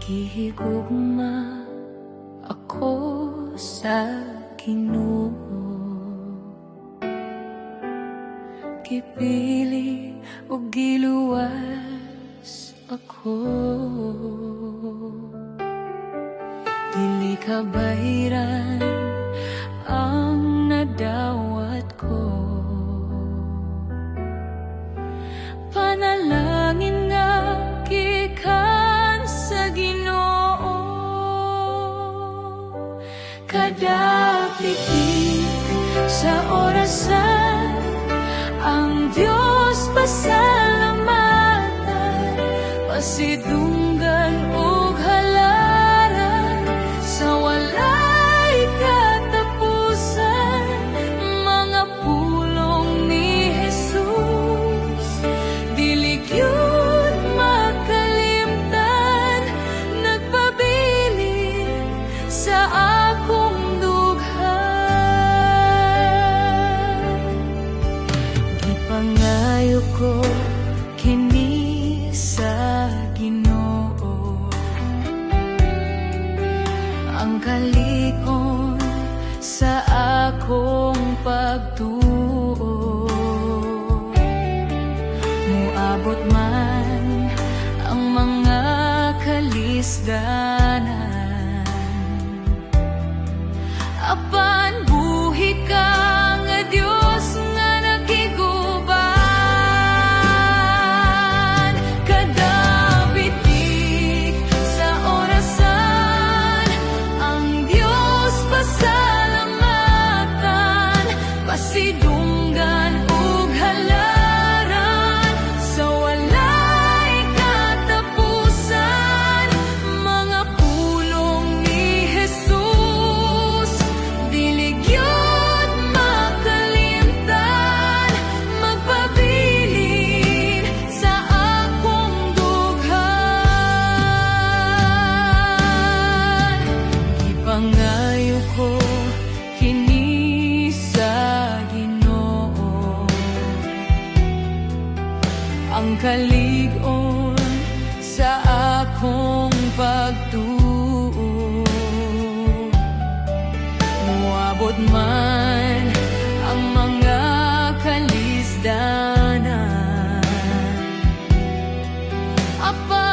Gihigugma ako sa Ginoo, gipili ug giluwas ako. Dili kabayran ang nadawat ko, panalangin nga gikan sa Ginoo. Kada pitik sa orasan ang Diyos pasalamatan, pasidunggan ug halaran sa walay katapusan. Mga pulong ni Jesus, dili gyud makalimtan, nagpabilin sa akong dughan. Gipangayo ko kini sa Ginoo, ang kalig-on sa akong pagtuo. Muabot man ang mga kalisdanan, apan buhi ka nga Dios nga nakiguban. Kada bitik sa orasan ang Dios pasalamatan, pasidunggan ug halaran sa walay katapusan. Mga pulong ni Jesus, dili gyud makalimtan, magpabilin sa akong dughan. Gipangayo ko kini sa Ginoo, ang kalig-on sa akong pagtuo. Muabot man ang mga kalisdanan, apa